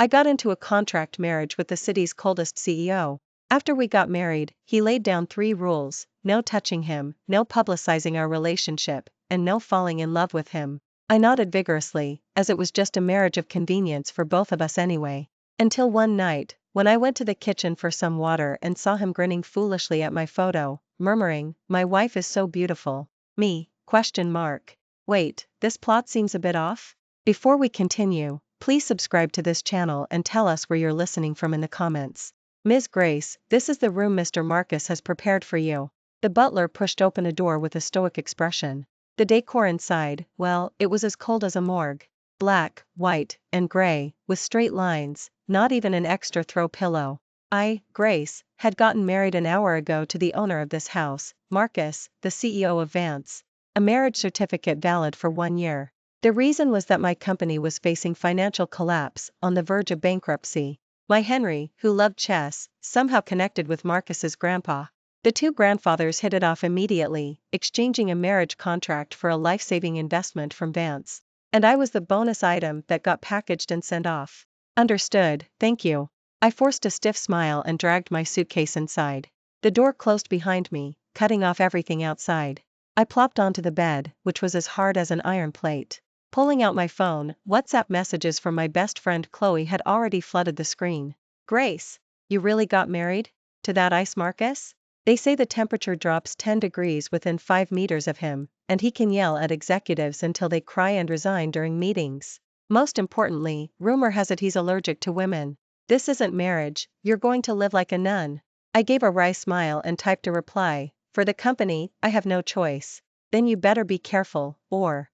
I got into a contract marriage with the city's coldest CEO. After we got married, he laid down 3 rules: no touching him, no publicizing our relationship, and no falling in love with him. I nodded vigorously, as it was just a marriage of convenience for both of us anyway. Until one night, when I went to the kitchen for some water and saw him grinning foolishly at my photo, murmuring, "My wife is so beautiful." Me? Question mark. Wait, this plot seems a bit off? Before we continue, please subscribe to this channel and tell us where you're listening from in the comments. Ms. Grace, this is the room Mr. Marcus has prepared for you. The butler pushed open a door with a stoic expression. The decor inside, well, it was as cold as a morgue. Black, white, and gray, with straight lines, not even an extra throw pillow. I, Grace, had gotten married an hour ago to the owner of this house, Marcus, the CEO of Vance. A marriage certificate valid for 1 year. The reason was that my company was facing financial collapse, on the verge of bankruptcy. My Henry, who loved chess, somehow connected with Marcus's grandpa. The 2 grandfathers hit it off immediately, exchanging a marriage contract for a life-saving investment from Vance. And I was the bonus item that got packaged and sent off. Understood, thank you. I forced a stiff smile and dragged my suitcase inside. The door closed behind me, cutting off everything outside. I plopped onto the bed, which was as hard as an iron plate. Pulling out my phone, WhatsApp messages from my best friend Chloe had already flooded the screen. Grace, you really got married? To that ice Marcus? They say the temperature drops 10 degrees within 5 meters of him, and he can yell at executives until they cry and resign during meetings. Most importantly, rumor has it he's allergic to women. This isn't marriage, you're going to live like a nun. I gave a wry smile and typed a reply, for the company, I have no choice. Then you better be careful, or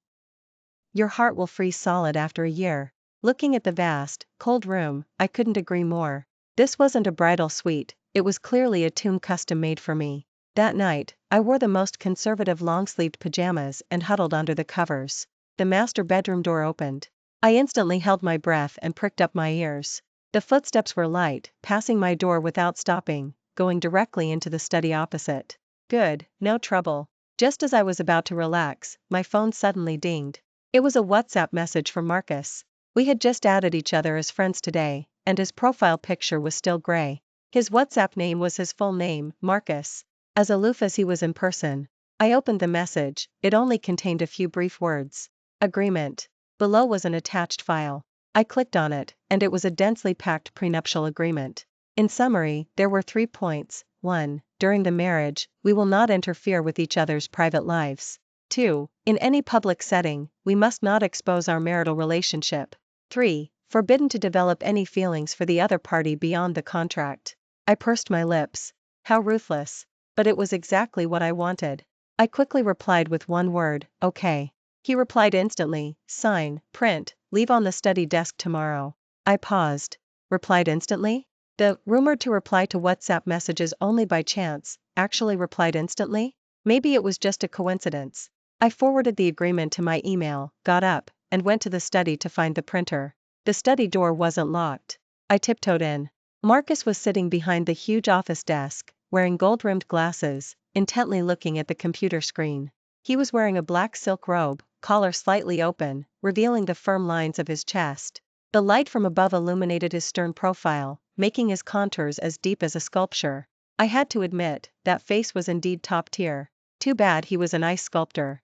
your heart will freeze solid after a year. Looking at the vast, cold room, I couldn't agree more. This wasn't a bridal suite, it was clearly a tomb custom made for me. That night, I wore the most conservative long-sleeved pajamas and huddled under the covers. The master bedroom door opened. I instantly held my breath and pricked up my ears. The footsteps were light, passing my door without stopping, going directly into the study opposite. Good, no trouble. Just as I was about to relax, my phone suddenly dinged. It was a WhatsApp message from Marcus. We had just added each other as friends today, and his profile picture was still gray. His WhatsApp name was his full name, Marcus. As aloof as he was in person. I opened the message, it only contained a few brief words. Agreement. Below was an attached file. I clicked on it, and it was a densely packed prenuptial agreement. In summary, there were 3 points. 1. During the marriage, we will not interfere with each other's private lives. 2. In any public setting, we must not expose our marital relationship. 3. Forbidden to develop any feelings for the other party beyond the contract. I pursed my lips. How ruthless. But it was exactly what I wanted. I quickly replied with one word, okay. He replied instantly, sign, print, leave on the study desk tomorrow. I paused. Replied instantly? The rumored to reply to WhatsApp messages only by chance, actually replied instantly? Maybe it was just a coincidence. I forwarded the agreement to my email, got up, and went to the study to find the printer. The study door wasn't locked. I tiptoed in. Marcus was sitting behind the huge office desk, wearing gold-rimmed glasses, intently looking at the computer screen. He was wearing a black silk robe, collar slightly open, revealing the firm lines of his chest. The light from above illuminated his stern profile, making his contours as deep as a sculpture. I had to admit, that face was indeed top tier. Too bad he was an ice sculptor.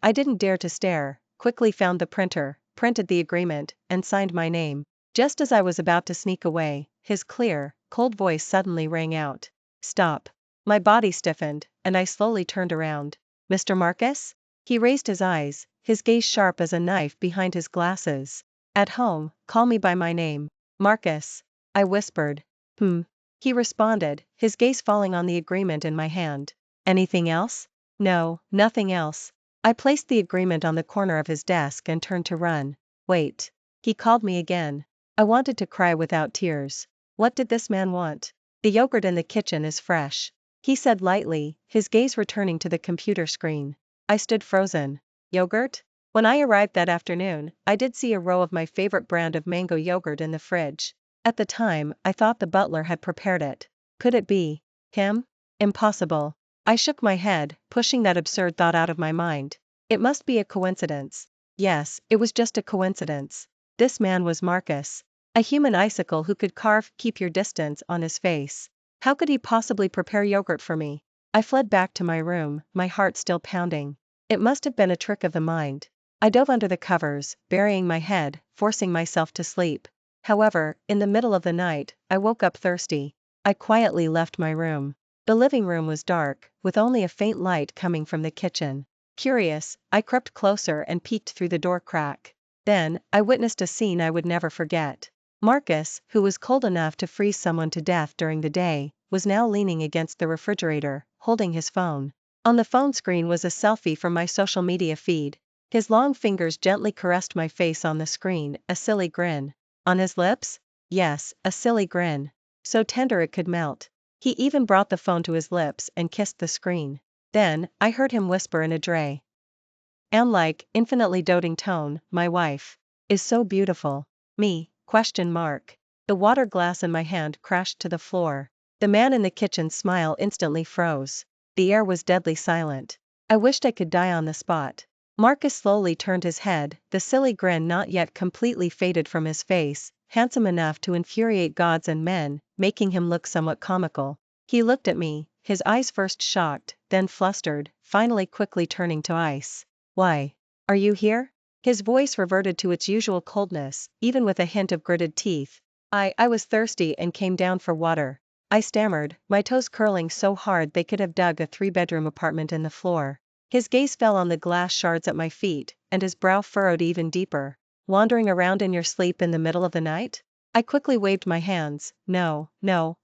I didn't dare to stare, quickly found the printer, printed the agreement, and signed my name. Just as I was about to sneak away, his clear, cold voice suddenly rang out. Stop. My body stiffened, and I slowly turned around. Mr. Marcus? He raised his eyes, his gaze sharp as a knife behind his glasses. At home, call me by my name. Marcus. I whispered. He responded, his gaze falling on the agreement in my hand. Anything else? No, nothing else. I placed the agreement on the corner of his desk and turned to run. Wait. He called me again. I wanted to cry without tears. What did this man want? The yogurt in the kitchen is fresh. He said lightly, his gaze returning to the computer screen. I stood frozen. Yogurt? When I arrived that afternoon, I did see a row of my favorite brand of mango yogurt in the fridge. At the time, I thought the butler had prepared it. Could it be him? Impossible. I shook my head, pushing that absurd thought out of my mind. It must be a coincidence. Yes, it was just a coincidence. This man was Marcus. A human icicle who could carve "keep your distance" on his face. How could he possibly prepare yogurt for me? I fled back to my room, my heart still pounding. It must have been a trick of the mind. I dove under the covers, burying my head, forcing myself to sleep. However, in the middle of the night, I woke up thirsty. I quietly left my room. The living room was dark, with only a faint light coming from the kitchen. Curious, I crept closer and peeked through the door crack. Then, I witnessed a scene I would never forget. Marcus, who was cold enough to freeze someone to death during the day, was now leaning against the refrigerator, holding his phone. On the phone screen was a selfie from my social media feed. His long fingers gently caressed my face on the screen, a silly grin. On his lips? Yes, a silly grin. So tender it could melt. He even brought the phone to his lips and kissed the screen. Then, I heard him whisper in a dry, infinitely doting tone, "My wife is so beautiful." Me? Question mark. The water glass in my hand crashed to the floor. The man in the kitchen's smile instantly froze. The air was deadly silent. I wished I could die on the spot. Marcus slowly turned his head, the silly grin not yet completely faded from his face, handsome enough to infuriate gods and men, making him look somewhat comical. He looked at me, his eyes first shocked, then flustered, finally quickly turning to ice. "Why are you here?" His voice reverted to its usual coldness, even with a hint of gritted teeth. I was thirsty and came down for water." I stammered, my toes curling so hard they could have dug a 3-bedroom apartment in the floor. His gaze fell on the glass shards at my feet, and his brow furrowed even deeper. "Wandering around in your sleep in the middle of the night?" I quickly waved my hands. No,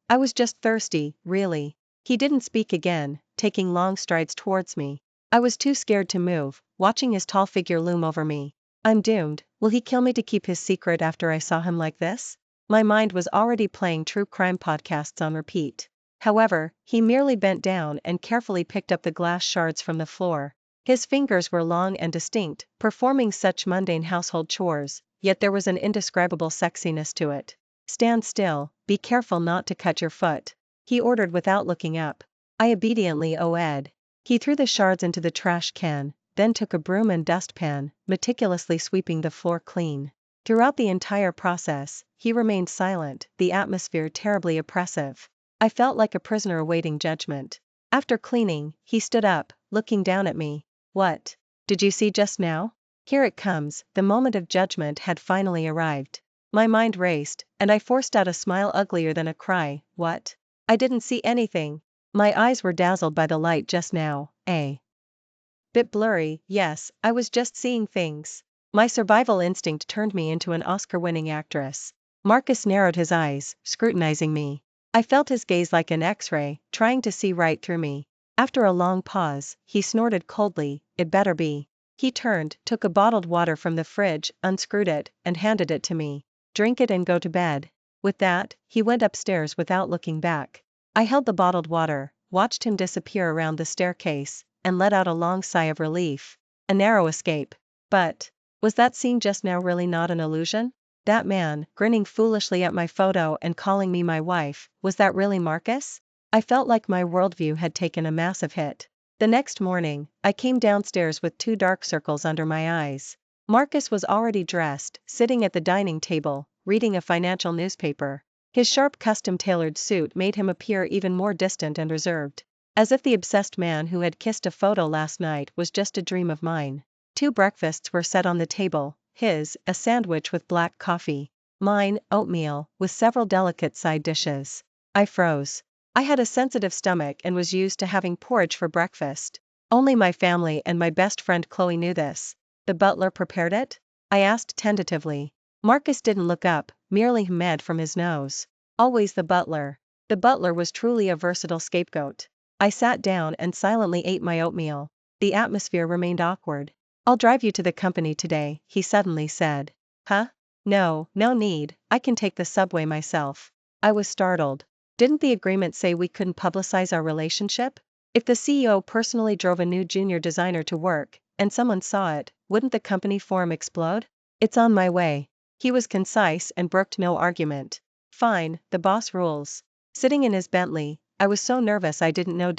I was just thirsty, really." He didn't speak again, taking long strides towards me. I was too scared to move, watching his tall figure loom over me. I'm doomed. Will he kill me to keep his secret after I saw him like this? My mind was already playing true crime podcasts on repeat. However, he merely bent down and carefully picked up the glass shards from the floor. His fingers were long and distinct, performing such mundane household chores, yet there was an indescribable sexiness to it. "Stand still, be careful not to cut your foot," he ordered without looking up. I obediently obeyed. He threw the shards into the trash can, then took a broom and dustpan, meticulously sweeping the floor clean. Throughout the entire process, he remained silent, the atmosphere terribly oppressive. I felt like a prisoner awaiting judgment. After cleaning, he stood up, looking down at me. "What did you see just now?" Here it comes, the moment of judgment had finally arrived. My mind raced, and I forced out a smile uglier than a cry. "What?" "I didn't see anything." My eyes were dazzled by the light just now, bit blurry, yes, I was just seeing things. My survival instinct turned me into an Oscar-winning actress. Marcus narrowed his eyes, scrutinizing me. I felt his gaze like an X-ray, trying to see right through me. After a long pause, he snorted coldly, "It better be." He turned, took a bottled water from the fridge, unscrewed it, and handed it to me. "Drink it and go to bed." With that, he went upstairs without looking back. I held the bottled water, watched him disappear around the staircase, and let out a long sigh of relief. A narrow escape. But was that scene just now really not an illusion? That man, grinning foolishly at my photo and calling me my wife, was that really Marcus? I felt like my worldview had taken a massive hit. The next morning, I came downstairs with 2 dark circles under my eyes. Marcus was already dressed, sitting at the dining table, reading a financial newspaper. His sharp custom-tailored suit made him appear even more distant and reserved. As if the obsessed man who had kissed a photo last night was just a dream of mine. 2 breakfasts were set on the table, his, a sandwich with black coffee. Mine, oatmeal, with several delicate side dishes. I froze. I had a sensitive stomach and was used to having porridge for breakfast. Only my family and my best friend Chloe knew this. "The butler prepared it?" I asked tentatively. Marcus didn't look up, merely hummed from his nose. Always the butler. The butler was truly a versatile scapegoat. I sat down and silently ate my oatmeal. The atmosphere remained awkward. "I'll drive you to the company today," he suddenly said. "Huh? No need, I can take the subway myself." I was startled. Didn't the agreement say we couldn't publicize our relationship? If the CEO personally drove a new junior designer to work, and someone saw it, wouldn't the company forum explode? "It's on my way." He was concise and brooked no argument. "Fine, the boss rules." Sitting in his Bentley, I was so nervous I didn't know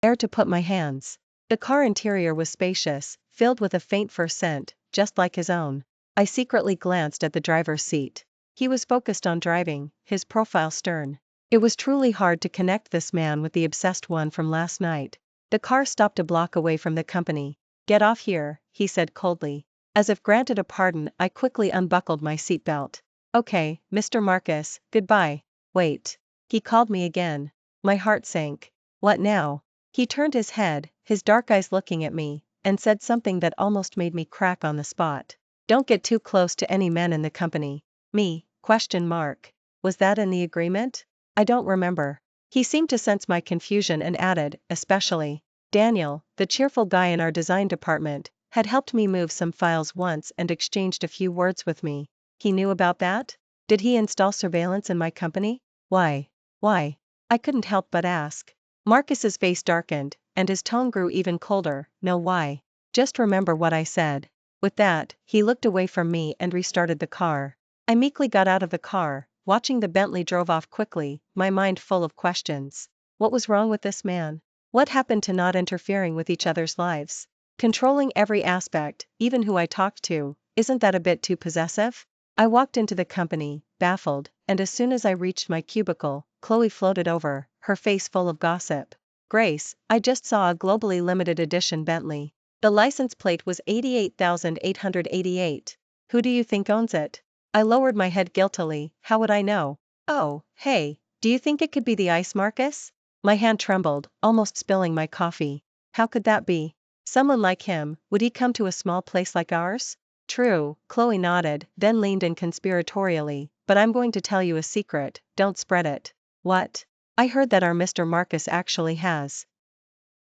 where to put my hands. The car interior was spacious, filled with a faint fur scent, just like his own. I secretly glanced at the driver's seat. He was focused on driving, his profile stern. It was truly hard to connect this man with the obsessed one from last night. The car stopped a block away from the company. "Get off here," he said coldly. As if granted a pardon, I quickly unbuckled my seatbelt. "Okay, Mr. Marcus, goodbye." "Wait." He called me again. My heart sank. What now? He turned his head, his dark eyes looking at me, and said something that almost made me crack on the spot. "Don't get too close to any men in the company." Me? Question mark. Was that in the agreement? I don't remember. He seemed to sense my confusion and added, especially Daniel, the cheerful guy in our design department, had helped me move some files once and exchanged a few words with me. He knew about that? Did he install surveillance in my company? Why? Why? I couldn't help but ask. Marcus's face darkened, and his tone grew even colder. "No, why? Just remember what I said." With that, he looked away from me and restarted the car. I meekly got out of the car, watching the Bentley drove off quickly, my mind full of questions. What was wrong with this man? What happened to not interfering with each other's lives? Controlling every aspect, even who I talked to, isn't that a bit too possessive? I walked into the company, baffled, and as soon as I reached my cubicle, Chloe floated over, her face full of gossip. "Grace, I just saw a globally limited edition Bentley. The license plate was 88,888. Who do you think owns it?" I lowered my head guiltily. How would I know? "Oh, hey, do you think it could be the ice, Marcus?" My hand trembled, almost spilling my coffee. How could that be? Someone like him, would he come to a small place like ours? True, Chloe nodded, then leaned in conspiratorially, "But I'm going to tell you a secret, don't spread it." "What?" "I heard that our Mr. Marcus actually has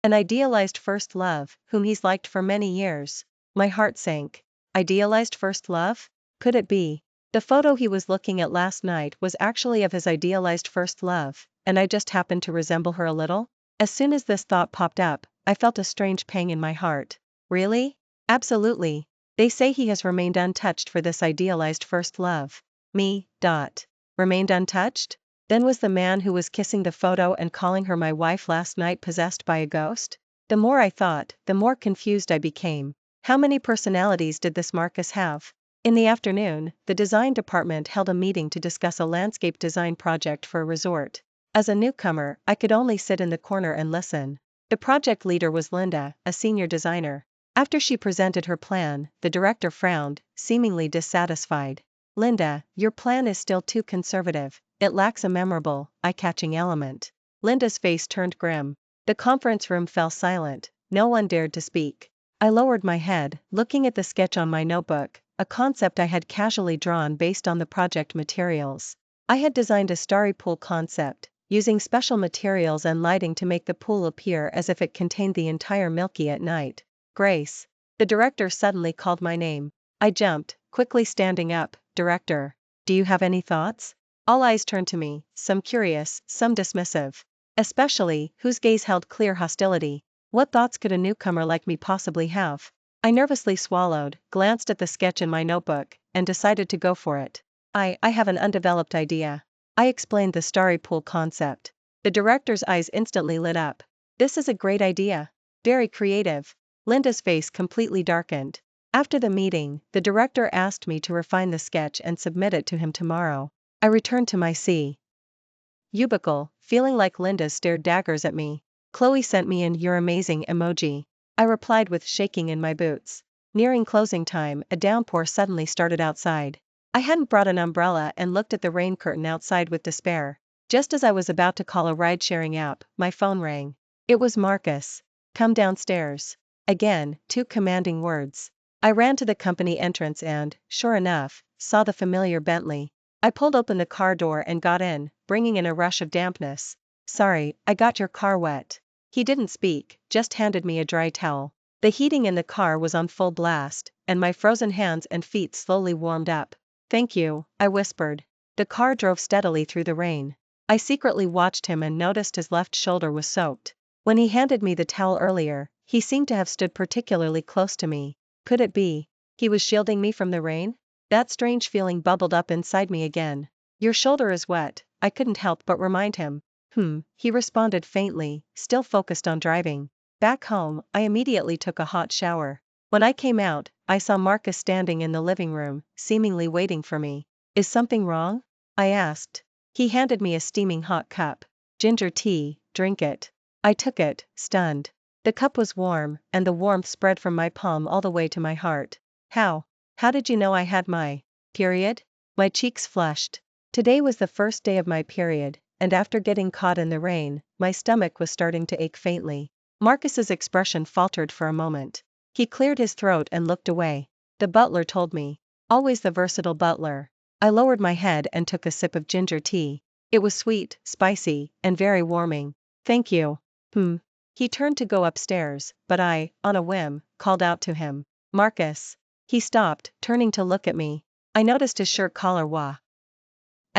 an idealized first love, whom he's liked for many years." My heart sank. Idealized first love? Could it be? The photo he was looking at last night was actually of his idealized first love, and I just happened to resemble her a little? As soon as this thought popped up, I felt a strange pang in my heart. Really? Absolutely. They say he has remained untouched for this idealized first love. Me. Remained untouched? Then was the man who was kissing the photo and calling her my wife last night possessed by a ghost? The more I thought, the more confused I became. How many personalities did this Marcus have? In the afternoon, the design department held a meeting to discuss a landscape design project for a resort. As a newcomer, I could only sit in the corner and listen. The project leader was Linda, a senior designer. After she presented her plan, the director frowned, seemingly dissatisfied. "Linda, your plan is still too conservative. It lacks a memorable, eye-catching element." Linda's face turned grim. The conference room fell silent. No one dared to speak. I lowered my head, looking at the sketch on my notebook, a concept I had casually drawn based on the project materials. I had designed a starry pool concept, using special materials and lighting to make the pool appear as if it contained the entire Milky at night. "Grace." The director suddenly called my name. I jumped, quickly standing up. "Director. Do you have any thoughts?" All eyes turned to me, some curious, some dismissive. Especially, whose gaze held clear hostility. What thoughts could a newcomer like me possibly have? I nervously swallowed, glanced at the sketch in my notebook, and decided to go for it. I have an undeveloped idea." I explained the starry pool concept. The director's eyes instantly lit up. "This is a great idea. Very creative." Linda's face completely darkened. After the meeting, the director asked me to refine the sketch and submit it to him tomorrow. I returned to my cubicle, feeling like Linda stared daggers at me. Chloe sent me an "you're amazing" emoji. I replied with shaking in my boots. Nearing closing time, a downpour suddenly started outside. I hadn't brought an umbrella and looked at the rain curtain outside with despair. Just as I was about to call a ride-sharing app, my phone rang. It was Marcus. "Come downstairs." Again, two commanding words. I ran to the company entrance and, sure enough, saw the familiar Bentley. I pulled open the car door and got in, bringing in a rush of dampness. "Sorry, I got your car wet." He didn't speak, just handed me a dry towel. The heating in the car was on full blast, and my frozen hands and feet slowly warmed up. "Thank you," I whispered. The car drove steadily through the rain. I secretly watched him and noticed his left shoulder was soaked. When he handed me the towel earlier, he seemed to have stood particularly close to me. Could it be he was shielding me from the rain? That strange feeling bubbled up inside me again. "Your shoulder is wet," I couldn't help but remind him. He responded faintly, still focused on driving. Back home, I immediately took a hot shower. When I came out, I saw Marcus standing in the living room, seemingly waiting for me. Is something wrong? I asked. He handed me a steaming hot cup. Ginger tea, drink it. I took it, stunned. The cup was warm, and the warmth spread from my palm all the way to my heart. How did you know I had my period? My cheeks flushed. Today was the first day of my period, and after getting caught in the rain, my stomach was starting to ache faintly. Marcus's expression faltered for a moment. He cleared his throat and looked away. The butler told me. Always the versatile butler. I lowered my head and took a sip of ginger tea. It was sweet, spicy, and very warming. Thank you. He turned to go upstairs, but I, on a whim, called out to him. Marcus. He stopped, turning to look at me. I noticed his shirt collar was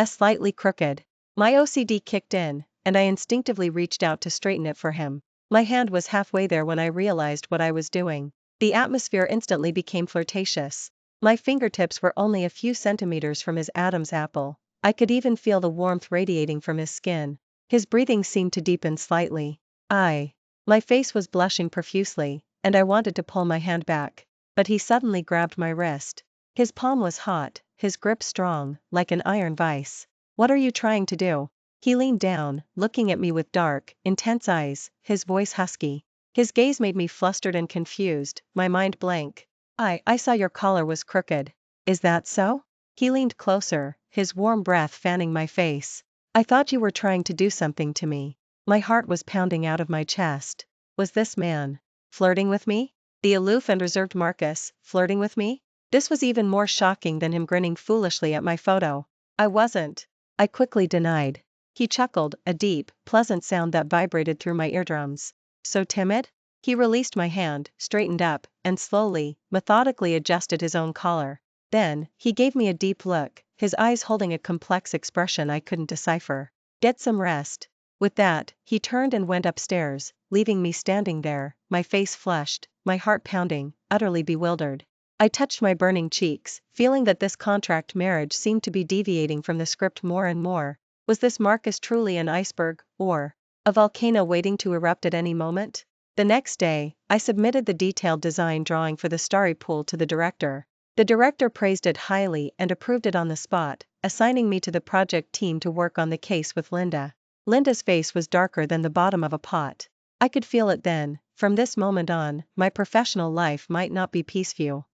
slightly crooked. My OCD kicked in, and I instinctively reached out to straighten it for him. My hand was halfway there when I realized what I was doing. The atmosphere instantly became flirtatious. My fingertips were only a few centimeters from his Adam's apple. I could even feel the warmth radiating from his skin. His breathing seemed to deepen slightly. My face was blushing profusely, and I wanted to pull my hand back. But he suddenly grabbed my wrist. His palm was hot, his grip strong, like an iron vice. What are you trying to do? He leaned down, looking at me with dark, intense eyes, his voice husky. His gaze made me flustered and confused, my mind blank. I saw your collar was crooked. Is that so? He leaned closer, his warm breath fanning my face. I thought you were trying to do something to me. My heart was pounding out of my chest. Was this man flirting with me? The aloof and reserved Marcus, flirting with me? This was even more shocking than him grinning foolishly at my photo. I wasn't. I quickly denied. He chuckled, a deep, pleasant sound that vibrated through my eardrums. So timid? He released my hand, straightened up, and slowly, methodically adjusted his own collar. Then, he gave me a deep look, his eyes holding a complex expression I couldn't decipher. Get some rest. With that, he turned and went upstairs, leaving me standing there, my face flushed, my heart pounding, utterly bewildered. I touched my burning cheeks, feeling that this contract marriage seemed to be deviating from the script more and more. Was this Marcus truly an iceberg, or a volcano waiting to erupt at any moment? The next day, I submitted the detailed design drawing for the starry pool to the director. The director praised it highly and approved it on the spot, assigning me to the project team to work on the case with Linda. Linda's face was darker than the bottom of a pot. I could feel it then. From this moment on, my professional life might not be peaceful.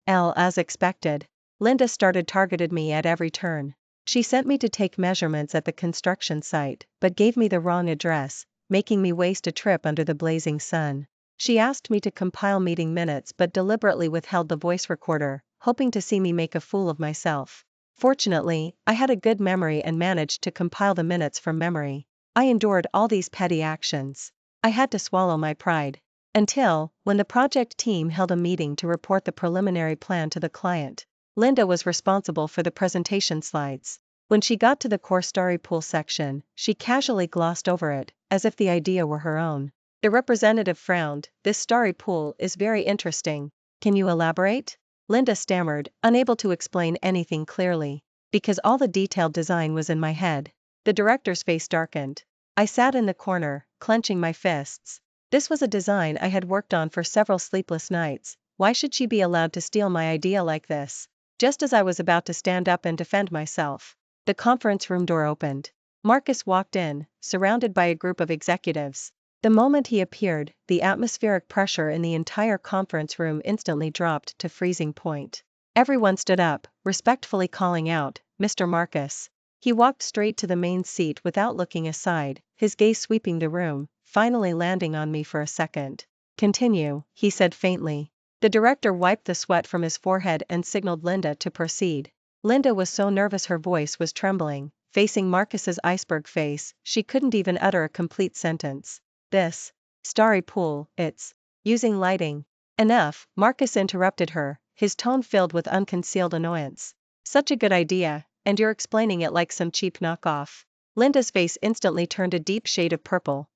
As expected, Linda targeted me at every turn. She sent me to take measurements at the construction site, but gave me the wrong address, making me waste a trip under the blazing sun. She asked me to compile meeting minutes but deliberately withheld the voice recorder, hoping to see me make a fool of myself. Fortunately, I had a good memory and managed to compile the minutes from memory. I endured all these petty actions. I had to swallow my pride. Until, when the project team held a meeting to report the preliminary plan to the client, Linda was responsible for the presentation slides. When she got to the core starry pool section, she casually glossed over it, as if the idea were her own. The representative frowned. This starry pool is very interesting. Can you elaborate? Linda stammered, unable to explain anything clearly. Because all the detailed design was in my head. The director's face darkened. I sat in the corner, clenching my fists. This was a design I had worked on for several sleepless nights. Why should she be allowed to steal my idea like this? Just as I was about to stand up and defend myself, the conference room door opened. Marcus walked in, surrounded by a group of executives. The moment he appeared, the atmospheric pressure in the entire conference room instantly dropped to freezing point. Everyone stood up, respectfully calling out, "Mr. Marcus." He walked straight to the main seat without looking aside, his gaze sweeping the room, finally landing on me for a second. "Continue," he said faintly. The director wiped the sweat from his forehead and signaled Linda to proceed. Linda was so nervous her voice was trembling. Facing Marcus's iceberg face, she couldn't even utter a complete sentence. "This starry pool, it's using lighting." "Enough," Marcus interrupted her, his tone filled with unconcealed annoyance. "Such a good idea, and you're explaining it like some cheap knockoff." Linda's face instantly turned a deep shade of purple.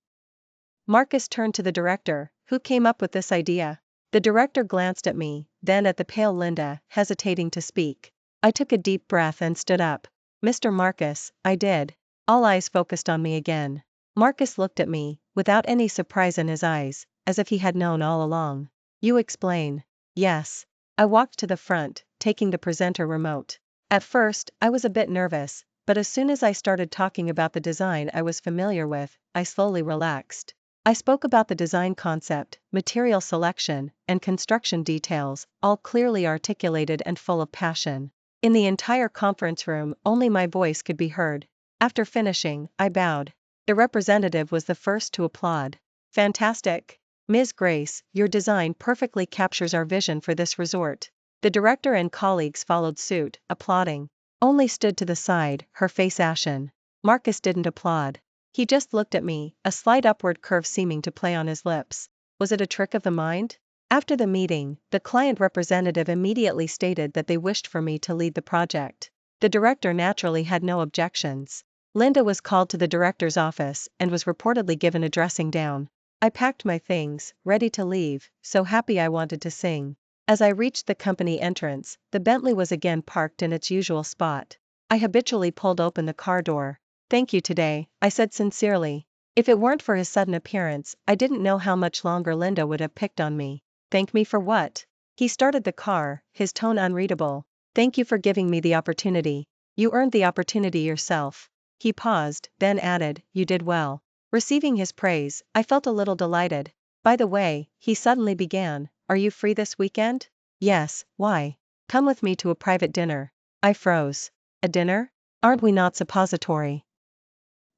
Marcus turned to the director. "Who came up with this idea?" The director glanced at me, then at the pale Linda, hesitating to speak. I took a deep breath and stood up. "Mr. Marcus, I did." All eyes focused on me again. Marcus looked at me, without any surprise in his eyes, as if he had known all along. "You explain." Yes. I walked to the front, taking the presenter remote. At first, I was a bit nervous, but as soon as I started talking about the design I was familiar with, I slowly relaxed. I spoke about the design concept, material selection, and construction details, all clearly articulated and full of passion. In the entire conference room, only my voice could be heard. After finishing, I bowed. The representative was the first to applaud. Fantastic. Ms. Grace, your design perfectly captures our vision for this resort. The director and colleagues followed suit, applauding. Only stood to the side, her face ashen. Marcus didn't applaud. He just looked at me, a slight upward curve seeming to play on his lips. Was it a trick of the mind? After the meeting, the client representative immediately stated that they wished for me to lead the project. The director naturally had no objections. Linda was called to the director's office and was reportedly given a dressing down. I packed my things, ready to leave, so happy I wanted to sing. As I reached the company entrance, the Bentley was again parked in its usual spot. I habitually pulled open the car door. Thank you today, I said sincerely. If it weren't for his sudden appearance, I didn't know how much longer Linda would have picked on me. Thank me for what? He started the car, his tone unreadable. Thank you for giving me the opportunity. You earned the opportunity yourself. He paused, then added, you did well. Receiving his praise, I felt a little delighted. By the way, he suddenly began, are you free this weekend? Yes, why? Come with me to a private dinner. I froze. A dinner? Aren't we not suppository?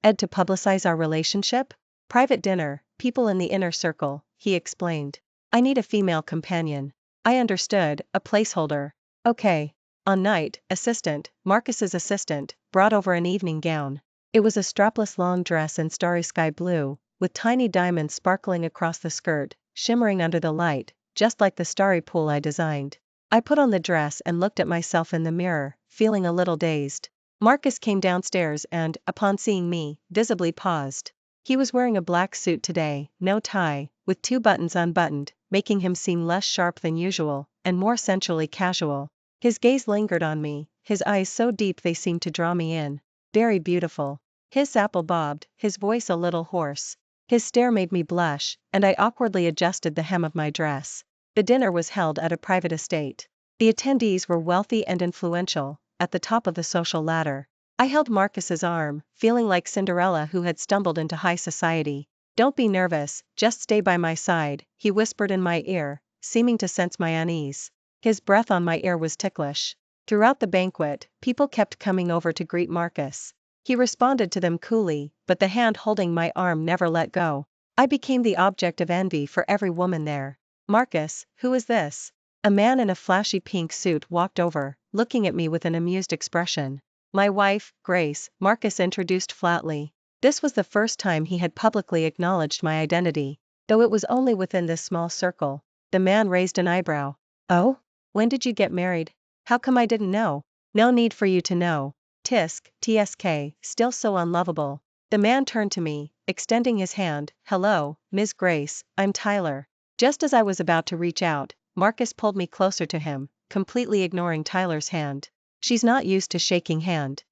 Ed to publicize our relationship? Private dinner, people in the inner circle, he explained. I need a female companion. I understood, a placeholder. Okay. On night, assistant, Marcus's assistant, brought over an evening gown. It was a strapless long dress in starry sky blue, with tiny diamonds sparkling across the skirt, shimmering under the light, just like the starry pool I designed. I put on the dress and looked at myself in the mirror, feeling a little dazed. Marcus came downstairs and, upon seeing me, visibly paused. He was wearing a black suit today, no tie, with 2 buttons unbuttoned, making him seem less sharp than usual, and more sensually casual. His gaze lingered on me, his eyes so deep they seemed to draw me in. Very beautiful. His apple bobbed, his voice a little hoarse. His stare made me blush, and I awkwardly adjusted the hem of my dress. The dinner was held at a private estate. The attendees were wealthy and influential, at the top of the social ladder. I held Marcus's arm, feeling like Cinderella who had stumbled into high society. Don't be nervous, just stay by my side, he whispered in my ear, seeming to sense my unease. His breath on my ear was ticklish. Throughout the banquet, people kept coming over to greet Marcus. He responded to them coolly, but the hand holding my arm never let go. I became the object of envy for every woman there. Marcus, who is this? A man in a flashy pink suit walked over, looking at me with an amused expression. My wife, Grace, Marcus introduced flatly. This was the first time he had publicly acknowledged my identity, though it was only within this small circle. The man raised an eyebrow. Oh? When did you get married? How come I didn't know? No need for you to know. TSK, still so unlovable. The man turned to me, extending his hand. Hello, Ms. Grace, I'm Tyler. Just as I was about to reach out, Marcus pulled me closer to him, completely ignoring Tyler's hand. She's not used to shaking hands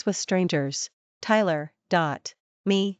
with strangers. Tyler, me,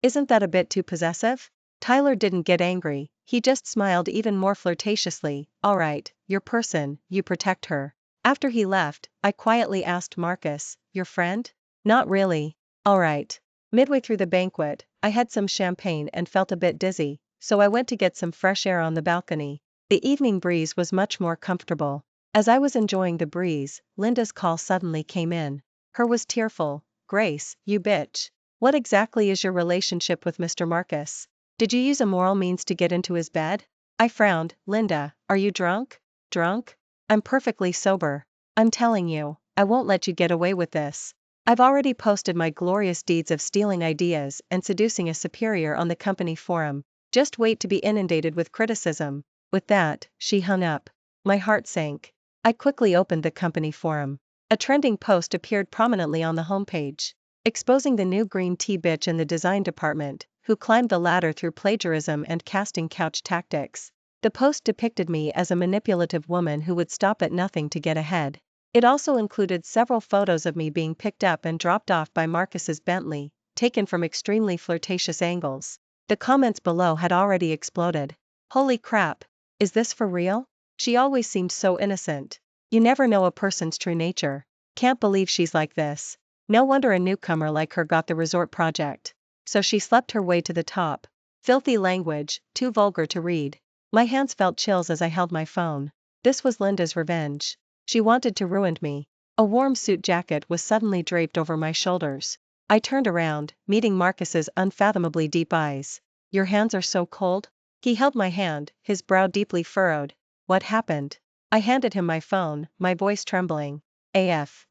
Isn't that a bit too possessive? Tyler didn't get angry, he just smiled even more flirtatiously. All right, your person, you protect her. After he left, I quietly asked Marcus, your friend? Not really. All right. Midway through the banquet, I had some champagne and felt a bit dizzy, so I went to get some fresh air on the balcony. The evening breeze was much more comfortable. As I was enjoying the breeze, Linda's call suddenly came in. Her was tearful. Grace, you bitch. What exactly is your relationship with Mr. Marcus? Did you use immoral means to get into his bed? I frowned. Linda, are you drunk? Drunk? I'm perfectly sober. I'm telling you, I won't let you get away with this. I've already posted my glorious deeds of stealing ideas and seducing a superior on the company forum. Just wait to be inundated with criticism. With that, she hung up. My heart sank. I quickly opened the company forum. A trending post appeared prominently on the homepage, exposing the new green tea bitch in the design department, who climbed the ladder through plagiarism and casting couch tactics. The post depicted me as a manipulative woman who would stop at nothing to get ahead. It also included several photos of me being picked up and dropped off by Marcus's Bentley, taken from extremely flirtatious angles. The comments below had already exploded. Holy crap! Is this for real? She always seemed so innocent. You never know a person's true nature. Can't believe she's like this. No wonder a newcomer like her got the resort project. So she slept her way to the top. Filthy language, too vulgar to read. My hands felt chills as I held my phone. This was Linda's revenge. She wanted to ruin me. A warm suit jacket was suddenly draped over my shoulders. I turned around, meeting Marcus's unfathomably deep eyes. Your hands are so cold? He held my hand, his brow deeply furrowed. What happened? I handed him my phone, my voice trembling. AF.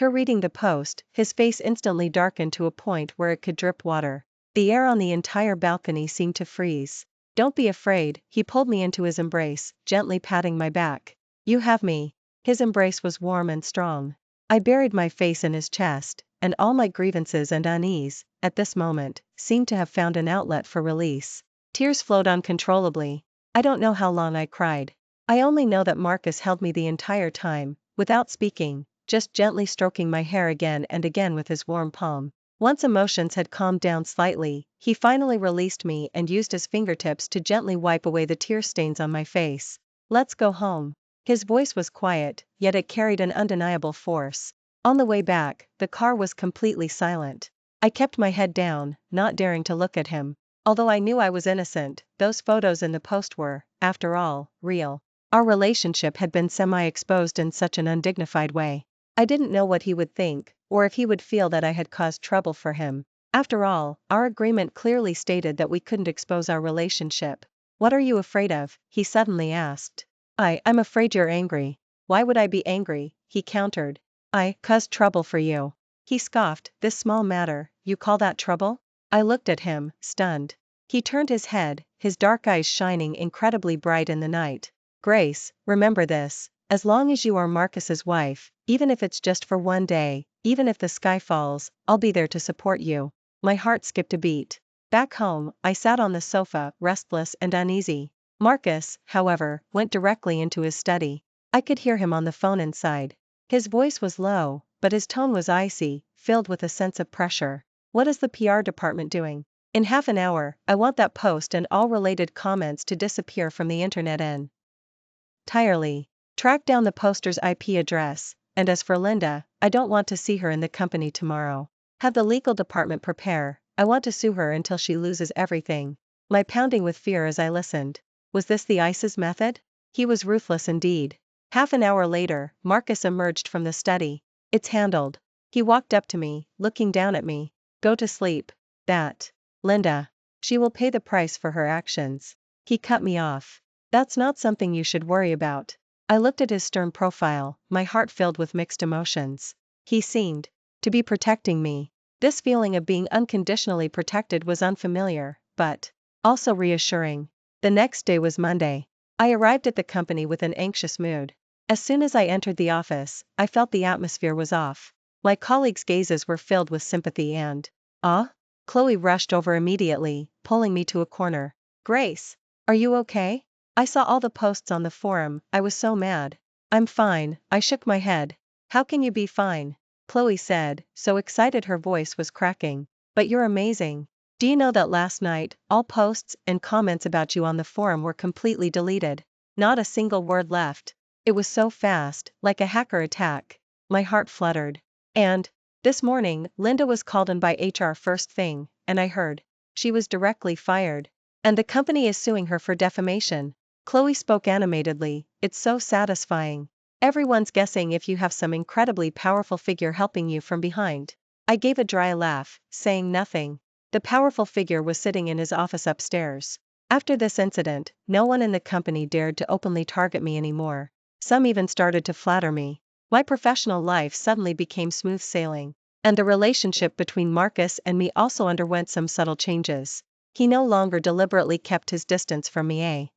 Reading the post, his face instantly darkened to a point where it could drip water. The air on the entire balcony seemed to freeze. Don't be afraid, he pulled me into his embrace, gently patting my back. You have me. His embrace was warm and strong. I buried my face in his chest, and all my grievances and unease, at this moment, seemed to have found an outlet for release. Tears flowed uncontrollably. I don't know how long I cried. I only know that Marcus held me the entire time, without speaking, just gently stroking my hair again and again with his warm palm. Once emotions had calmed down slightly, he finally released me and used his fingertips to gently wipe away the tear stains on my face. Let's go home. His voice was quiet, yet it carried an undeniable force. On the way back, the car was completely silent. I kept my head down, not daring to look at him. Although I knew I was innocent, those photos in the post were, after all, real. Our relationship had been semi-exposed in such an undignified way. I didn't know what he would think, or if he would feel that I had caused trouble for him. After all, our agreement clearly stated that we couldn't expose our relationship. What are you afraid of? He suddenly asked. I'm afraid you're angry. Why would I be angry? He countered. I caused trouble for you. He scoffed. This small matter, you call that trouble? I looked at him, stunned. He turned his head, his dark eyes shining incredibly bright in the night. Grace, remember this. As long as you are Marcus's wife, even if it's just for one day, even if the sky falls, I'll be there to support you. My heart skipped a beat. Back home, I sat on the sofa, restless and uneasy. Marcus, however, went directly into his study. I could hear him on the phone inside. His voice was low, but his tone was icy, filled with a sense of pressure. What is the PR department doing? In half an hour, I want that post and all related comments to disappear from the internet entirely. Track down the poster's IP address, and as for Linda, I don't want to see her in the company tomorrow. Have the legal department prepare, I want to sue her until she loses everything. My pounding with fear as I listened. Was this the ICE's method? He was ruthless indeed. Half an hour later, Marcus emerged from the study. It's handled. He walked up to me, looking down at me. Go to sleep. That. Linda. She will pay the price for her actions. He cut me off. That's not something you should worry about. I looked at his stern profile, my heart filled with mixed emotions. He seemed to be protecting me. This feeling of being unconditionally protected was unfamiliar, but also reassuring. The next day was Monday. I arrived at the company with an anxious mood. As soon as I entered the office, I felt the atmosphere was off. My colleagues' gazes were filled with sympathy and awe. Chloe rushed over immediately, pulling me to a corner. Grace, are you okay? I saw all the posts on the forum, I was so mad. I'm fine, I shook my head. How can you be fine? Chloe said, so excited her voice was cracking. But you're amazing. Do you know that last night, all posts and comments about you on the forum were completely deleted? Not a single word left. It was so fast, like a hacker attack. My heart fluttered. And this morning, Linda was called in by HR first thing, and I heard she was directly fired. And the company is suing her for defamation. Chloe spoke animatedly. It's so satisfying. Everyone's guessing if you have some incredibly powerful figure helping you from behind. I gave a dry laugh, saying nothing. The powerful figure was sitting in his office upstairs. After this incident, no one in the company dared to openly target me anymore. Some even started to flatter me. My professional life suddenly became smooth sailing. And the relationship between Marcus and me also underwent some subtle changes. He no longer deliberately kept his distance from me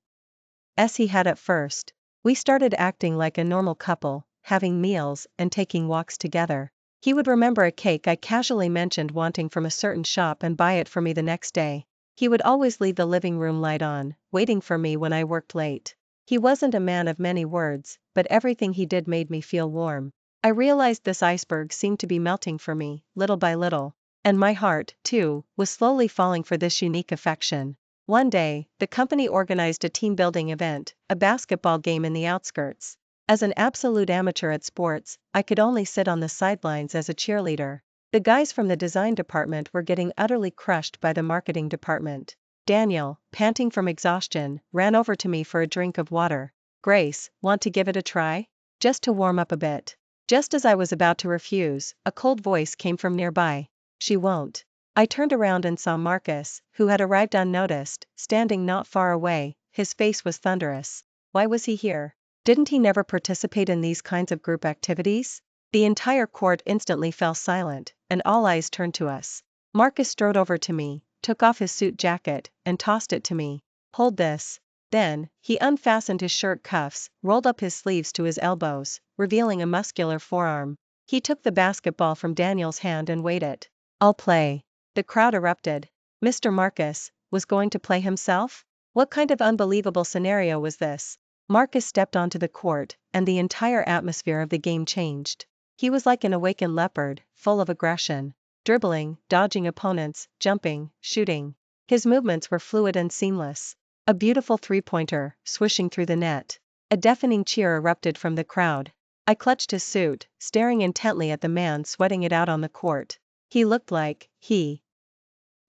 as he had at first. We started acting like a normal couple, having meals and taking walks together. He would remember a cake I casually mentioned wanting from a certain shop and buy it for me the next day. He would always leave the living room light on, waiting for me when I worked late. He wasn't a man of many words, but everything he did made me feel warm. I realized this iceberg seemed to be melting for me, little by little. And my heart, too, was slowly falling for this unique affection. One day, the company organized a team building event, a basketball game in the outskirts. As an absolute amateur at sports, I could only sit on the sidelines as a cheerleader. The guys from the design department were getting utterly crushed by the marketing department. Daniel, panting from exhaustion, ran over to me for a drink of water. Grace, want to give it a try? Just to warm up a bit. Just as I was about to refuse, a cold voice came from nearby. She won't. I turned around and saw Marcus, who had arrived unnoticed, standing not far away. His face was thunderous. Why was he here? Didn't he never participate in these kinds of group activities? The entire court instantly fell silent, and all eyes turned to us. Marcus strode over to me, took off his suit jacket, and tossed it to me. Hold this. Then, he unfastened his shirt cuffs, rolled up his sleeves to his elbows, revealing a muscular forearm. He took the basketball from Daniel's hand and weighed it. I'll play. The crowd erupted. Mr. Marcus was going to play himself? What kind of unbelievable scenario was this? Marcus stepped onto the court, and the entire atmosphere of the game changed. He was like an awakened leopard, full of aggression. Dribbling, dodging opponents, jumping, shooting. His movements were fluid and seamless. A beautiful three-pointer, swishing through the net. A deafening cheer erupted from the crowd. I clutched his suit, staring intently at the man sweating it out on the court. He looked like he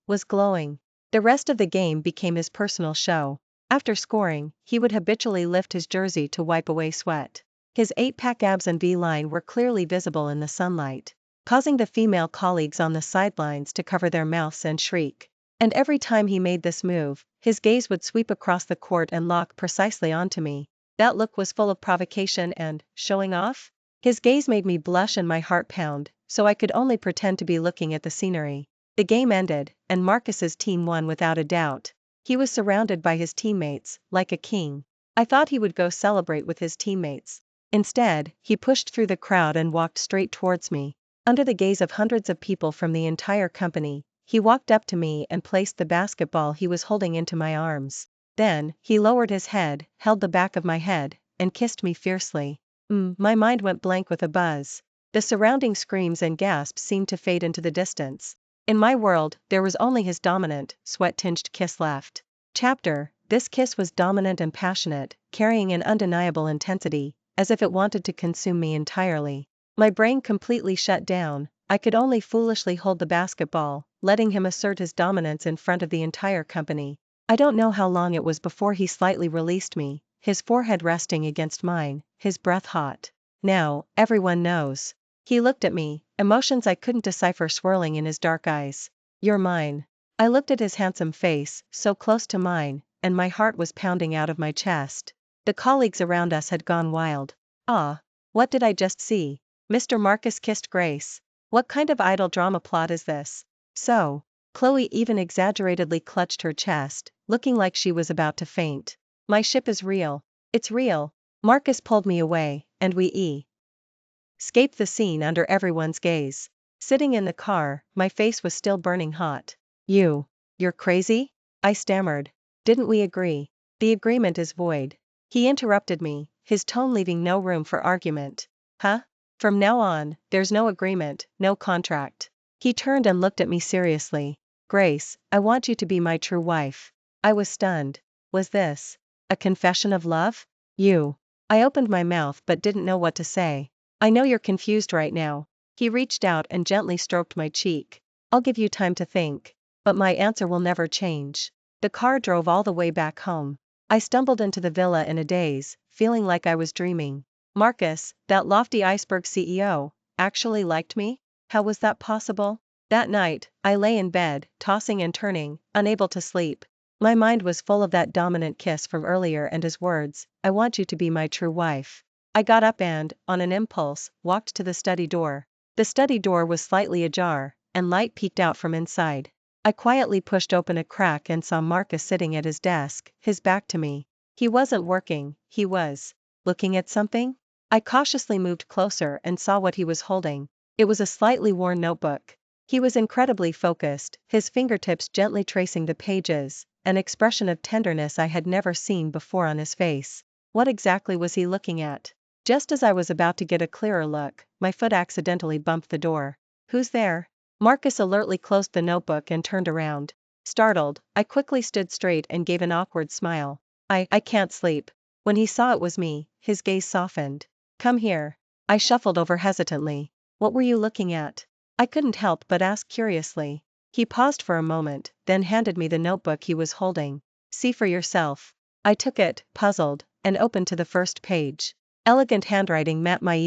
was glowing. The rest of the game became his personal show. After scoring, he would habitually lift his jersey to wipe away sweat. His 8-pack abs and V-line were clearly visible in the sunlight, causing the female colleagues on the sidelines to cover their mouths and shriek. And every time he made this move, his gaze would sweep across the court and lock precisely onto me. That look was full of provocation and showing off. His gaze made me blush and my heart pound, so I could only pretend to be looking at the scenery. The game ended, and Marcus's team won without a doubt. He was surrounded by his teammates, like a king. I thought he would go celebrate with his teammates. Instead, he pushed through the crowd and walked straight towards me. Under the gaze of hundreds of people from the entire company, he walked up to me and placed the basketball he was holding into my arms. Then, he lowered his head, held the back of my head, and kissed me fiercely. My mind went blank with a buzz. The surrounding screams and gasps seemed to fade into the distance. In my world, there was only his dominant, sweat-tinged kiss left. This kiss was dominant and passionate, carrying an undeniable intensity, as if it wanted to consume me entirely. My brain completely shut down. I could only foolishly hold the basketball, letting him assert his dominance in front of the entire company. I don't know how long it was before he slightly released me, his forehead resting against mine, his breath hot. Now, everyone knows. He looked at me, emotions I couldn't decipher swirling in his dark eyes. You're mine. I looked at his handsome face, so close to mine, and my heart was pounding out of my chest. The colleagues around us had gone wild. Ah! What did I just see? Mr. Marcus kissed Grace. What kind of idle drama plot is this? So, Chloe even exaggeratedly clutched her chest, looking like she was about to faint. My ship is real. It's real. Marcus pulled me away, and we escaped the scene under everyone's gaze. Sitting in the car, my face was still burning hot. You're crazy? I stammered. Didn't we agree? The agreement is void. He interrupted me, his tone leaving no room for argument. Huh? From now on, there's no agreement, no contract. He turned and looked at me seriously. Grace, I want you to be my true wife. I was stunned. Was this a confession of love? I opened my mouth but didn't know what to say. I know you're confused right now. He reached out and gently stroked my cheek. I'll give you time to think. But my answer will never change. The car drove all the way back home. I stumbled into the villa in a daze, feeling like I was dreaming. Marcus, that lofty iceberg CEO, actually liked me? How was that possible? That night, I lay in bed, tossing and turning, unable to sleep. My mind was full of that dominant kiss from earlier and his words, I want you to be my true wife. I got up and, on an impulse, walked to the study door. The study door was slightly ajar, and light peeked out from inside. I quietly pushed open a crack and saw Marcus sitting at his desk, his back to me. He wasn't working, he was looking at something? I cautiously moved closer and saw what he was holding. It was a slightly worn notebook. He was incredibly focused, his fingertips gently tracing the pages, an expression of tenderness I had never seen before on his face. What exactly was he looking at? Just as I was about to get a clearer look, my foot accidentally bumped the door. Who's there? Marcus alertly closed the notebook and turned around. Startled, I quickly stood straight and gave an awkward smile. I can't sleep. When he saw it was me, his gaze softened. Come here. I shuffled over hesitantly. What were you looking at? I couldn't help but ask curiously. He paused for a moment, then handed me the notebook he was holding. See for yourself. I took it, puzzled, and opened to the first page. Elegant handwriting met my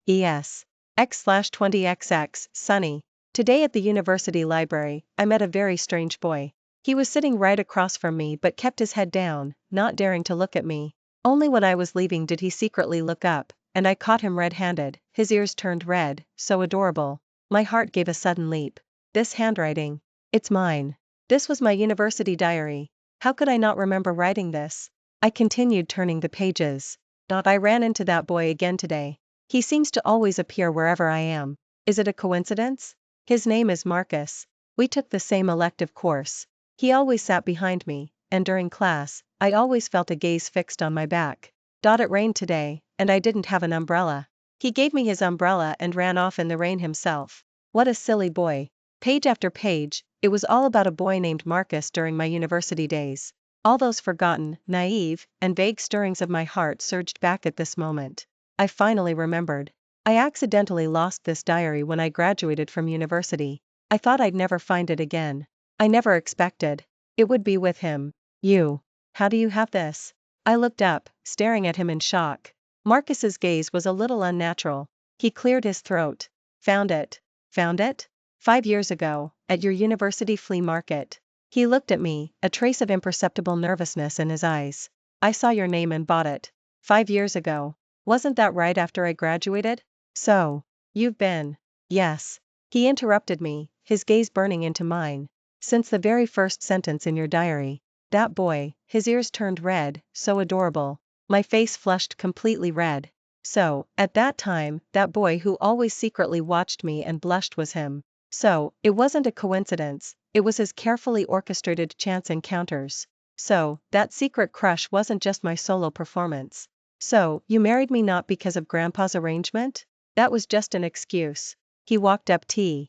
ES. X/20XX, Sunny. Today at the university library, I met a very strange boy. He was sitting right across from me but kept his head down, not daring to look at me. Only when I was leaving did he secretly look up, and I caught him red-handed, his ears turned red, so adorable. My heart gave a sudden leap. This handwriting. It's mine. This was my university diary. How could I not remember writing this? I continued turning the pages. I ran into that boy again today. He seems to always appear wherever I am. Is it a coincidence? His name is Marcus. We took the same elective course. He always sat behind me, and during class, I always felt a gaze fixed on my back. It rained today, and I didn't have an umbrella. He gave me his umbrella and ran off in the rain himself. What a silly boy. Page after page, it was all about a boy named Marcus during my university days. All those forgotten, naive, and vague stirrings of my heart surged back at this moment. I finally remembered. I accidentally lost this diary when I graduated from university. I thought I'd never find it again. I never expected it would be with him. You. How do you have this? I looked up, staring at him in shock. Marcus's gaze was a little unnatural. He cleared his throat. Found it. Found it? 5 years ago, at your university flea market. He looked at me, a trace of imperceptible nervousness in his eyes. I saw your name and bought it. 5 years ago. Wasn't that right after I graduated? So, you've been. Yes. He interrupted me, his gaze burning into mine. Since the very first sentence in your diary. That boy, his ears turned red, so adorable. My face flushed completely red. So, at that time, that boy who always secretly watched me and blushed was him. So, it wasn't a coincidence, it was his carefully orchestrated chance encounters. So, that secret crush wasn't just my solo performance. So, you married me not because of Grandpa's arrangement? That was just an excuse. He walked up to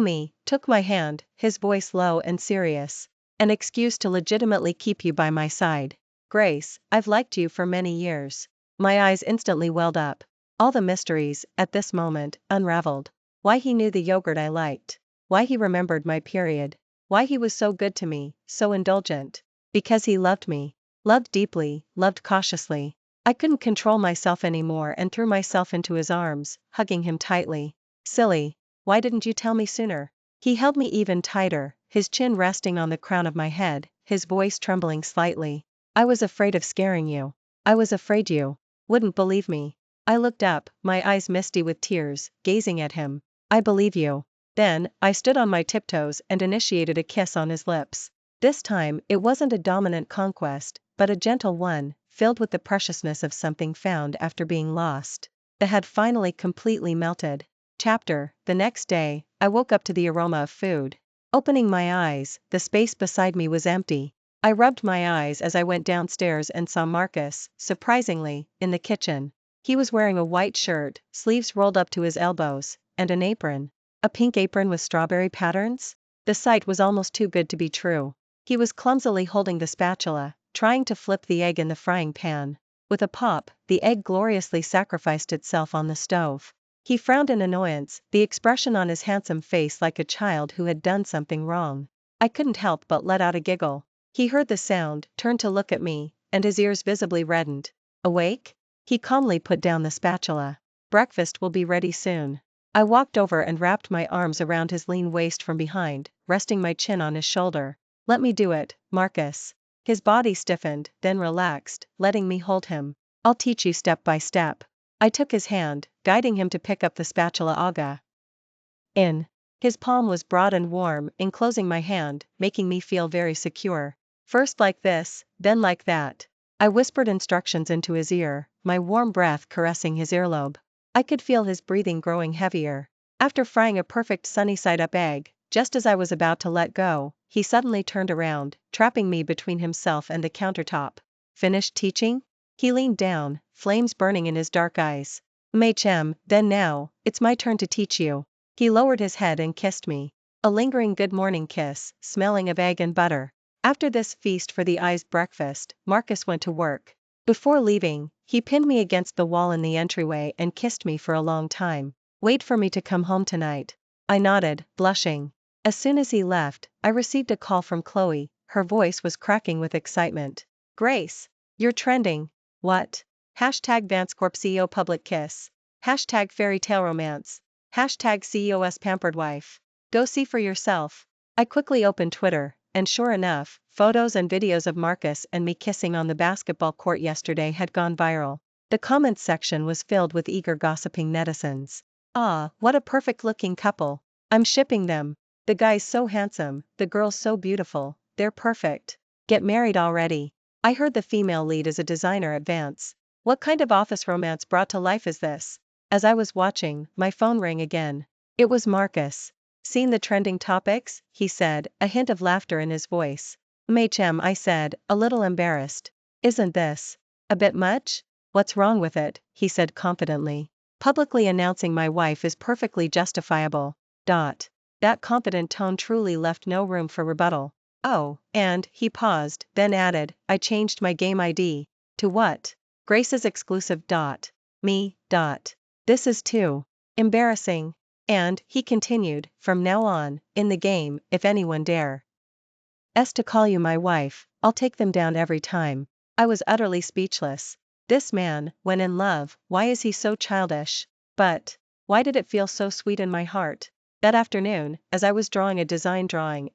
me, took my hand, his voice low and serious. An excuse to legitimately keep you by my side. Grace, I've liked you for many years. My eyes instantly welled up. All the mysteries, at this moment, unraveled. Why he knew the yogurt I liked. Why he remembered my period. Why he was so good to me, so indulgent. Because he loved me. Loved deeply, loved cautiously. I couldn't control myself anymore and threw myself into his arms, hugging him tightly. Silly. Why didn't you tell me sooner? He held me even tighter, his chin resting on the crown of my head, his voice trembling slightly. I was afraid of scaring you. I was afraid you wouldn't believe me. I looked up, my eyes misty with tears, gazing at him. I believe you. Then, I stood on my tiptoes and initiated a kiss on his lips. This time, it wasn't a dominant conquest, but a gentle one, filled with the preciousness of something found after being lost. The had finally completely melted. The next day, I woke up to the aroma of food. Opening my eyes, the space beside me was empty. I rubbed my eyes as I went downstairs and saw Marcus, surprisingly, in the kitchen. He was wearing a white shirt, sleeves rolled up to his elbows, and an apron. A pink apron with strawberry patterns? The sight was almost too good to be true. He was clumsily holding the spatula, trying to flip the egg in the frying pan. With a pop, the egg gloriously sacrificed itself on the stove. He frowned in annoyance, the expression on his handsome face like a child who had done something wrong. I couldn't help but let out a giggle. He heard the sound, turned to look at me, and his ears visibly reddened. Awake? He calmly put down the spatula. Breakfast will be ready soon. I walked over and wrapped my arms around his lean waist from behind, resting my chin on his shoulder. Let me do it, Marcus. His body stiffened, then relaxed, letting me hold him. I'll teach you step by step. I took his hand, guiding him to pick up the spatula aga. His palm was broad and warm, enclosing my hand, making me feel very secure. First like this, then like that. I whispered instructions into his ear, my warm breath caressing his earlobe. I could feel his breathing growing heavier. After frying a perfect sunny-side-up egg, just as I was about to let go, he suddenly turned around, trapping me between himself and the countertop. Finished teaching? He leaned down, flames burning in his dark eyes. Then now, it's my turn to teach you. He lowered his head and kissed me. A lingering good morning kiss, smelling of egg and butter. After this feast for the eyes breakfast, Marcus went to work. Before leaving, he pinned me against the wall in the entryway and kissed me for a long time. Wait for me to come home tonight. I nodded, blushing. As soon as he left, I received a call from Chloe. Her voice was cracking with excitement. Grace, you're trending. What? Hashtag VanceCorp CEO public kiss. Hashtag fairy tale romance. Hashtag CEO's pampered wife. Go see for yourself. I quickly opened Twitter, and sure enough, photos and videos of Marcus and me kissing on the basketball court yesterday had gone viral. The comments section was filled with eager gossiping netizens. Ah, what a perfect-looking couple. I'm shipping them. The guy's so handsome, the girl's so beautiful, they're perfect. Get married already. I heard the female lead is a designer at Vance. What kind of office romance brought to life is this? As I was watching, my phone rang again. It was Marcus. Seen the trending topics? He said, a hint of laughter in his voice. I said, a little embarrassed. Isn't this a bit much? What's wrong with it? He said confidently. Publicly announcing my wife is perfectly justifiable. That confident tone truly left no room for rebuttal. Oh, and, he paused, then added, I changed my game ID. To what? Grace's exclusive. Me. This is too embarrassing. And, he continued, from now on, in the game, if anyone dares to call you my wife, I'll take them down every time. I was utterly speechless. This man, when in love, why is he so childish? But why did it feel so sweet in my heart? That afternoon, as I was drawing a design drawing,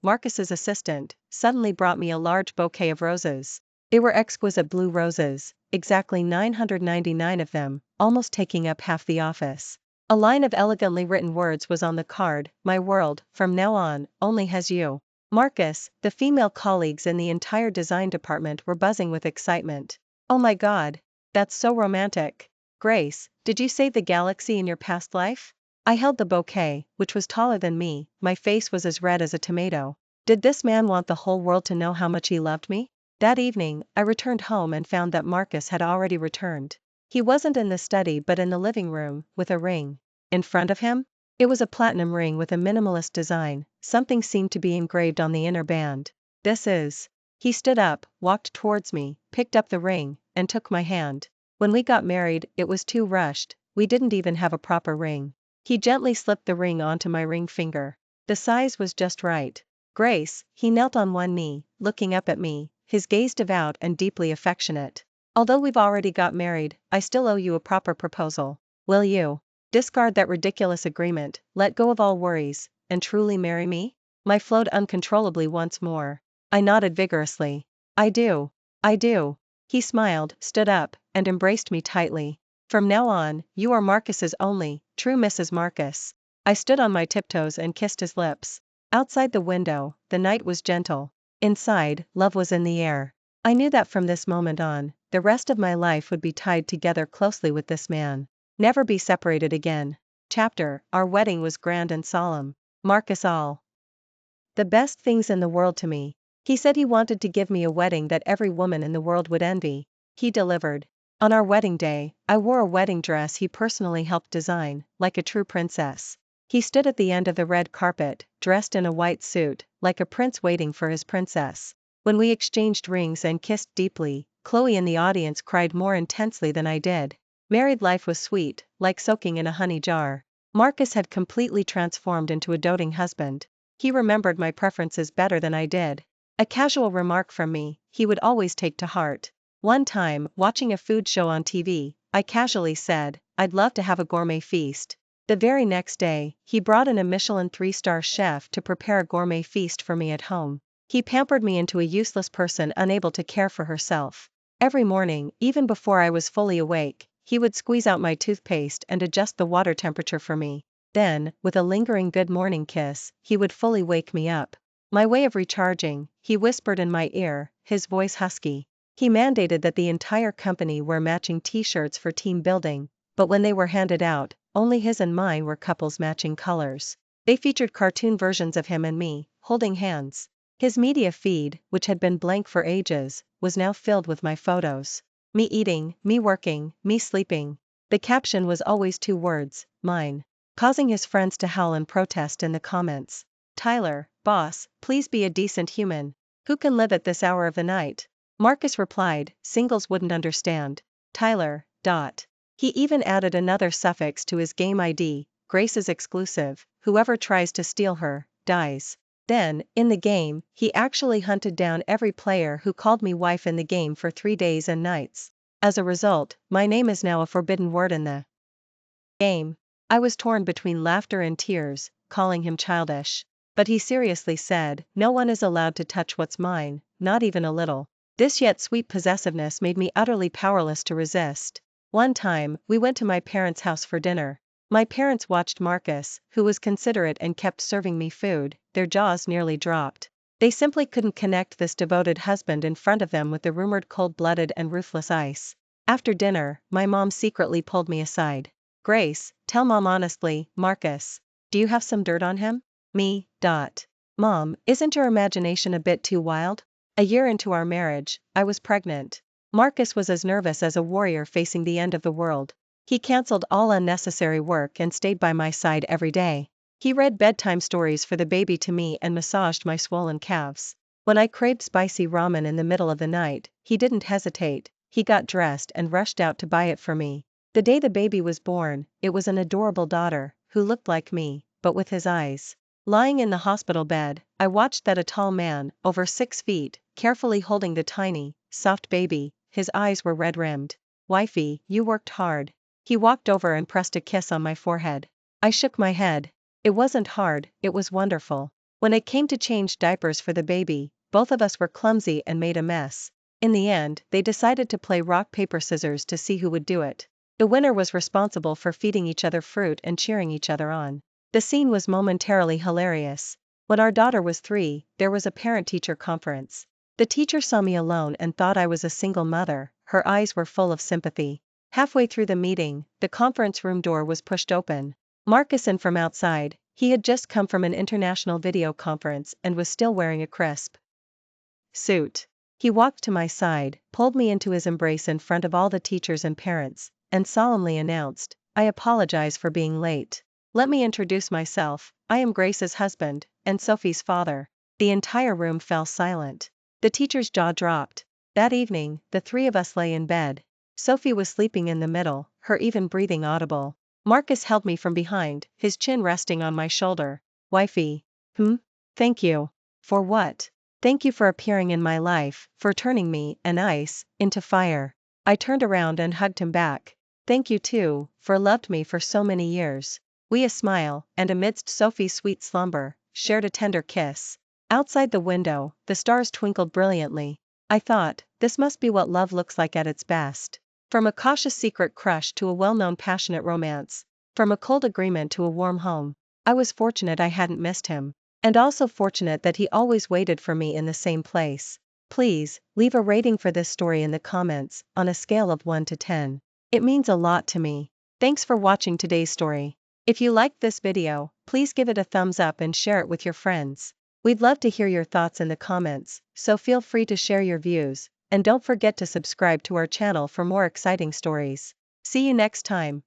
Marcus's assistant, suddenly brought me a large bouquet of roses. They were exquisite blue roses, exactly 999 of them, almost taking up half the office. A line of elegantly written words was on the card, my world, from now on, only has you. Marcus. The female colleagues in the entire design department were buzzing with excitement. Oh my God. That's so romantic. Grace, did you save the galaxy in your past life? I held the bouquet, which was taller than me, my face was as red as a tomato. Did this man want the whole world to know how much he loved me? That evening, I returned home and found that Marcus had already returned. He wasn't in the study but in the living room, with a ring. In front of him? It was a platinum ring with a minimalist design, something seemed to be engraved on the inner band. This is. He stood up, walked towards me, picked up the ring, and took my hand. When we got married, it was too rushed, we didn't even have a proper ring. He gently slipped the ring onto my ring finger. The size was just right. Grace, he knelt on one knee, looking up at me, his gaze devout and deeply affectionate. Although we've already got married, I still owe you a proper proposal. Will you discard that ridiculous agreement, let go of all worries, and truly marry me? My flowed uncontrollably once more. I nodded vigorously. I do. He smiled, stood up, and embraced me tightly. From now on, you are Marcus's only, true Mrs. Marcus. I stood on my tiptoes and kissed his lips. Outside the window, the night was gentle. Inside, love was in the air. I knew that from this moment on, the rest of my life would be tied together closely with this man. Never be separated again. Chapter, our wedding was grand and solemn. Marcus all the best things in the world to me. He said he wanted to give me a wedding that every woman in the world would envy. He delivered. On our wedding day, I wore a wedding dress he personally helped design, like a true princess. He stood at the end of the red carpet, dressed in a white suit, like a prince waiting for his princess. When we exchanged rings and kissed deeply, Chloe in the audience cried more intensely than I did. Married life was sweet, like soaking in a honey jar. Marcus had completely transformed into a doting husband. He remembered my preferences better than I did. A casual remark from me, he would always take to heart. One time, watching a food show on TV, I casually said, I'd love to have a gourmet feast. The very next day, he brought in a Michelin 3-star chef to prepare a gourmet feast for me at home. He pampered me into a useless person unable to care for herself. Every morning, even before I was fully awake, he would squeeze out my toothpaste and adjust the water temperature for me. Then, with a lingering good morning kiss, he would fully wake me up. My way of recharging, he whispered in my ear, his voice husky. He mandated that the entire company wear matching t-shirts for team building, but when they were handed out, only his and mine were couples matching colors. They featured cartoon versions of him and me, holding hands. His media feed, which had been blank for ages, was now filled with my photos. Me eating, me working, me sleeping. The caption was always 2 words, mine. causing his friends to howl and protest in the comments. Tyler, boss, please be a decent human. Who can live at this hour of the night? Marcus replied, singles wouldn't understand. Tyler, dot. He even added another suffix to his game ID, Grace is exclusive, whoever tries to steal her, dies. Then, in the game, he actually hunted down every player who called me wife in the game for 3 days and nights. As a result, my name is now a forbidden word in the game. I was torn between laughter and tears, calling him childish. But he seriously said, no one is allowed to touch what's mine, not even a little. This yet sweet possessiveness made me utterly powerless to resist. One time, we went to my parents' house for dinner. My parents watched Marcus, who was considerate and kept serving me food, their jaws nearly dropped. They simply couldn't connect this devoted husband in front of them with the rumored cold-blooded and ruthless ice. After dinner, my mom secretly pulled me aside. Grace, tell mom honestly, Marcus. Do you have some dirt on him? Me, dot. Mom, isn't your imagination a bit too wild? A year into our marriage, I was pregnant. Marcus was as nervous as a warrior facing the end of the world. He canceled all unnecessary work and stayed by my side every day. He read bedtime stories for the baby to me and massaged my swollen calves. When I craved spicy ramen in the middle of the night, he didn't hesitate. He got dressed and rushed out to buy it for me. The day the baby was born, it was an adorable daughter, who looked like me, but with his eyes. Lying in the hospital bed, I watched that a tall man, over 6 feet, carefully holding the tiny, soft baby. His eyes were red-rimmed. Wifey, you worked hard. He walked over and pressed a kiss on my forehead. I shook my head. It wasn't hard, it was wonderful. When it came to change diapers for the baby, both of us were clumsy and made a mess. In the end, they decided to play rock paper scissors to see who would do it. The winner was responsible for feeding each other fruit and cheering each other on. The scene was momentarily hilarious. When our daughter was 3, there was a parent-teacher conference. The teacher saw me alone and thought I was a single mother. Her eyes were full of sympathy. Halfway through the meeting, the conference room door was pushed open. Marcus in from outside. He had just come from an international video conference and was still wearing a crisp suit. He walked to my side, pulled me into his embrace in front of all the teachers and parents, and solemnly announced, I apologize for being late. Let me introduce myself, I am Grace's husband, and Sophie's father. The entire room fell silent. The teacher's jaw dropped. That evening, the 3 of us lay in bed. Sophie was sleeping in the middle, her even breathing audible. Marcus held me from behind, his chin resting on my shoulder. Wifey. Thank you. For what? Thank you for appearing in my life, for turning me, an ice, into fire. I turned around and hugged him back. Thank you too, for loved me for so many years. We a smile, and amidst Sophie's sweet slumber, shared a tender kiss. Outside the window, the stars twinkled brilliantly. I thought, this must be what love looks like at its best. From a cautious secret crush to a well-known passionate romance. From a cold agreement to a warm home. I was fortunate I hadn't missed him. And also fortunate that he always waited for me in the same place. Please, leave a rating for this story in the comments, on a scale of 1 to 10. It means a lot to me. Thanks for watching today's story. If you liked this video, please give it a thumbs up and share it with your friends. We'd love to hear your thoughts in the comments, so feel free to share your views, and don't forget to subscribe to our channel for more exciting stories. See you next time.